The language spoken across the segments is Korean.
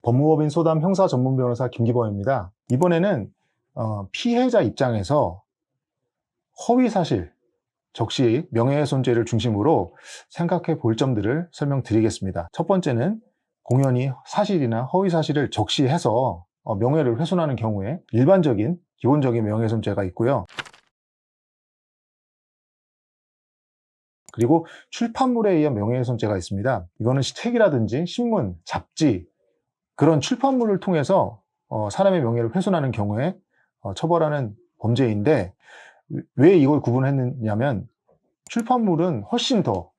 법무법인 소담 형사 전문 변호사 김기범입니다. 이번에는 피해자 입장에서 허위사실, 적시 명예훼손죄를 중심으로 생각해 볼 점들을 설명드리겠습니다. 첫 번째는 공연히 사실이나 허위사실을 적시해서 명예를 훼손하는 경우에 일반적인 기본적인 명예훼손죄가 있고요. 그리고 출판물에 의한 명예훼손죄가 있습니다. 이거는 책이라든지 신문, 잡지 그런 출판물을 통해서 사람의 명예를 훼손하는 경우에 처벌하는 범죄인데, 왜 이걸 구분했느냐면 출판물은 훨씬 더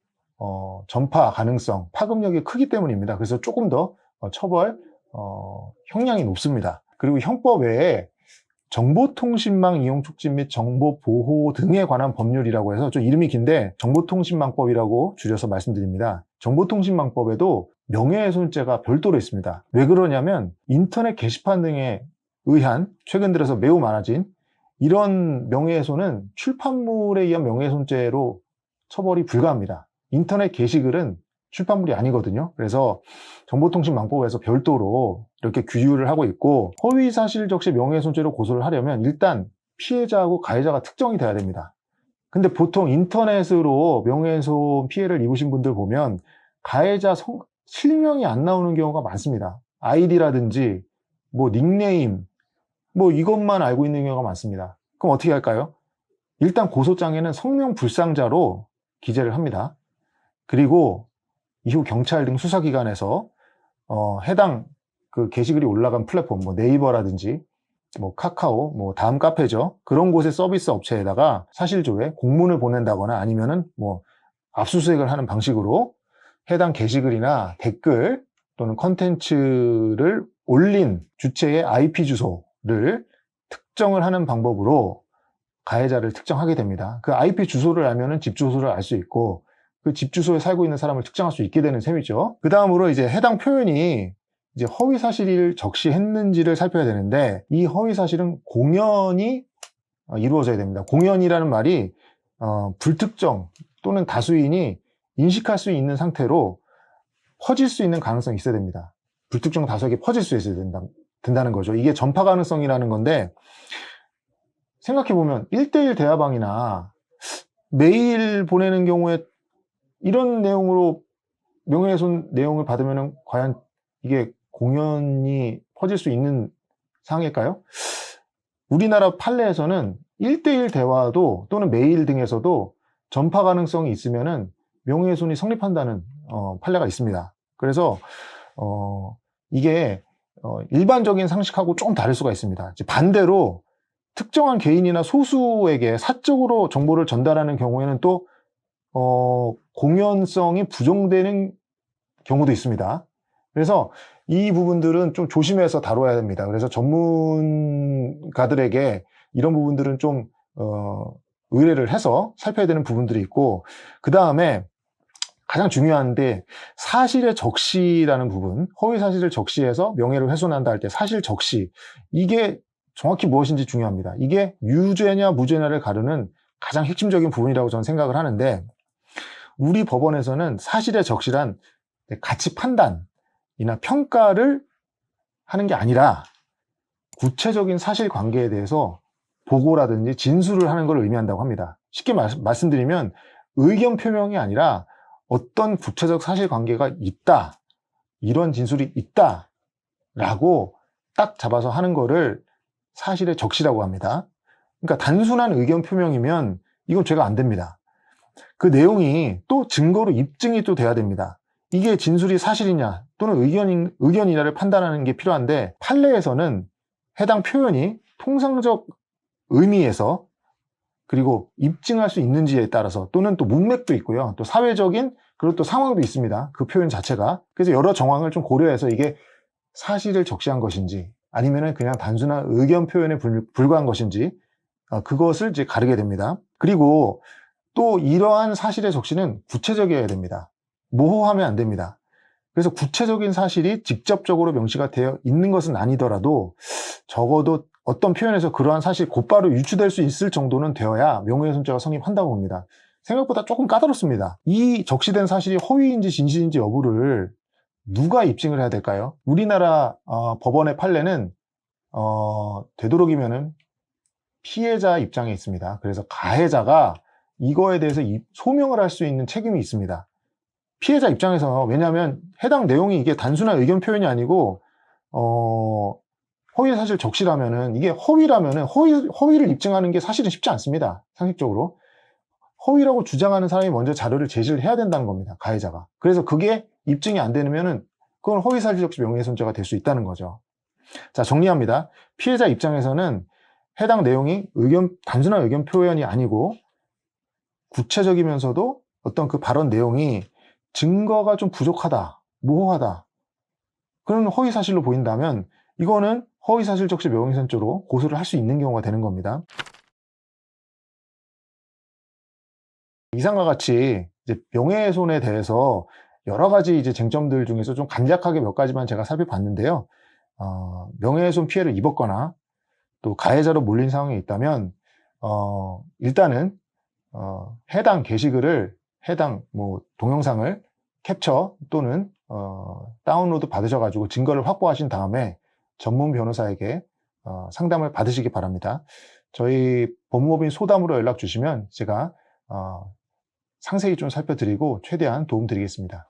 전파 가능성, 파급력이 크기 때문입니다. 그래서 조금 더 처벌 형량이 높습니다. 그리고 형법 외에 정보통신망 이용 촉진 및 정보보호 등에 관한 법률이라고 해서 좀 이름이 긴데 정보통신망법이라고 줄여서 말씀드립니다. 정보통신망법에도 명예훼손죄가 별도로 있습니다. 왜 그러냐면 인터넷 게시판 등에 의한 최근 들어서 매우 많아진 이런 명예훼손은 출판물에 의한 명예훼손죄로 처벌이 불가합니다. 인터넷 게시글은 출판물이 아니거든요. 그래서 정보통신망법에서 별도로 이렇게 규율을 하고 있고, 허위사실 적시 명예훼손죄로 고소를 하려면 일단 피해자하고 가해자가 특정이 돼야 됩니다. 근데 보통 인터넷으로 명예훼손 피해를 입으신 분들 보면 가해자 실명이 안 나오는 경우가 많습니다. 아이디라든지 닉네임 이것만 알고 있는 경우가 많습니다. 그럼 어떻게 할까요? 일단 고소장에는 성명불상자로 기재를 합니다. 그리고 이후 경찰 등 수사기관에서 해당 그 게시글이 올라간 플랫폼, 네이버라든지 카카오, 다음 카페죠. 그런 곳의 서비스 업체에다가 사실조회 공문을 보낸다거나 아니면은 압수수색을 하는 방식으로 해당 게시글이나 댓글 또는 컨텐츠를 올린 주체의 IP 주소를 특정을 하는 방법으로 가해자를 특정하게 됩니다. 그 IP 주소를 알면은 집 주소를 알 수 있고, 그 집 주소에 살고 있는 사람을 특정할 수 있게 되는 셈이죠. 그 다음으로 이제 해당 표현이 이제 허위 사실을 적시했는지를 살펴야 되는데, 이 허위 사실은 공연이 이루어져야 됩니다. 공연이라는 말이 불특정 또는 다수인이 인식할 수 있는 상태로 퍼질 수 있는 가능성이 있어야 됩니다. 불특정 다수에게 퍼질 수 있어야 된다는 거죠. 이게 전파 가능성이라는 건데, 생각해보면 1:1 대화방이나 메일 보내는 경우에 이런 내용으로 명예훼손 내용을 받으면 과연 이게 공연이 퍼질 수 있는 상황일까요? 우리나라 판례에서는 1:1 대화도 또는 메일 등에서도 전파 가능성이 있으면 명예훼손이 성립한다는 판례가 있습니다. 그래서 이게 일반적인 상식하고 조금 다를 수가 있습니다. 반대로 특정한 개인이나 소수에게 사적으로 정보를 전달하는 경우에는 또 공연성이 부정되는 경우도 있습니다. 그래서 이 부분들은 좀 조심해서 다뤄야 됩니다. 그래서 전문가들에게 이런 부분들은 좀 의뢰를 해서 살펴야 되는 부분들이 있고, 그 다음에 가장 중요한데 사실의 적시라는 부분, 허위 사실을 적시해서 명예를 훼손한다 할 때 사실 적시, 이게 정확히 무엇인지 중요합니다. 이게 유죄냐 무죄냐를 가르는 가장 핵심적인 부분이라고 저는 생각을 하는데, 우리 법원에서는 사실의 적시란 가치 판단이나 평가를 하는 게 아니라 구체적인 사실관계에 대해서 보고라든지 진술을 하는 걸 의미한다고 합니다. 쉽게 말씀드리면 의견 표명이 아니라 어떤 구체적 사실관계가 있다, 이런 진술이 있다 라고 딱 잡아서 하는 거를 사실의 적시라고 합니다. 그러니까 단순한 의견 표명이면 이건 죄가 안 됩니다. 그 내용이 또 증거로 입증이 또 돼야 됩니다. 이게 진술이 사실이냐 또는 의견이냐를 판단하는 게 필요한데, 판례에서는 해당 표현이 통상적 의미에서 그리고 입증할 수 있는지에 따라서 또는 또 문맥도 있고요. 또 사회적인 그리고 또 상황도 있습니다. 그 표현 자체가. 그래서 여러 정황을 좀 고려해서 이게 사실을 적시한 것인지 아니면은 그냥 단순한 의견 표현에 불과한 것인지 그것을 이제 가르게 됩니다. 그리고 또 이러한 사실의 적시는 구체적이어야 됩니다. 모호하면 안 됩니다. 그래서 구체적인 사실이 직접적으로 명시가 되어 있는 것은 아니더라도 적어도 어떤 표현에서 그러한 사실이 곧바로 유추될 수 있을 정도는 되어야 명예훼손죄가 성립한다고 봅니다. 생각보다 조금 까다롭습니다. 이 적시된 사실이 허위인지 진실인지 여부를 누가 입증을 해야 될까요? 우리나라 법원의 판례는 되도록이면은 피해자 입장에 있습니다. 그래서 가해자가 이거에 대해서 소명을 할 수 있는 책임이 있습니다. 피해자 입장에서, 왜냐하면 해당 내용이 이게 단순한 의견 표현이 아니고 허위사실 적시라면은, 이게 허위라면은 허위를 입증하는 게 사실은 쉽지 않습니다. 상식적으로 허위라고 주장하는 사람이 먼저 자료를 제시를 해야 된다는 겁니다. 가해자가. 그래서 그게 입증이 안 되면은 그건 허위사실 적시 명예훼손죄가 될 수 있다는 거죠. 자, 정리합니다. 피해자 입장에서는 해당 내용이 단순한 의견 표현이 아니고 구체적이면서도 어떤 그 발언 내용이 증거가 좀 부족하다, 모호하다, 그런 허위사실로 보인다면 이거는 허위사실 적시 명예훼손죄로 고소를 할 수 있는 경우가 되는 겁니다. 이상과 같이 이제 명예훼손에 대해서 여러 가지 이제 쟁점들 중에서 좀 간략하게 몇 가지만 제가 살펴봤는데요. 명예훼손 피해를 입었거나 또 가해자로 몰린 상황이 있다면 일단은 해당 게시글을, 해당 동영상을 캡처 또는 다운로드 받으셔가지고 증거를 확보하신 다음에 전문 변호사에게 상담을 받으시기 바랍니다. 저희 법무법인 소담으로 연락 주시면 제가 상세히 좀 살펴드리고 최대한 도움 드리겠습니다.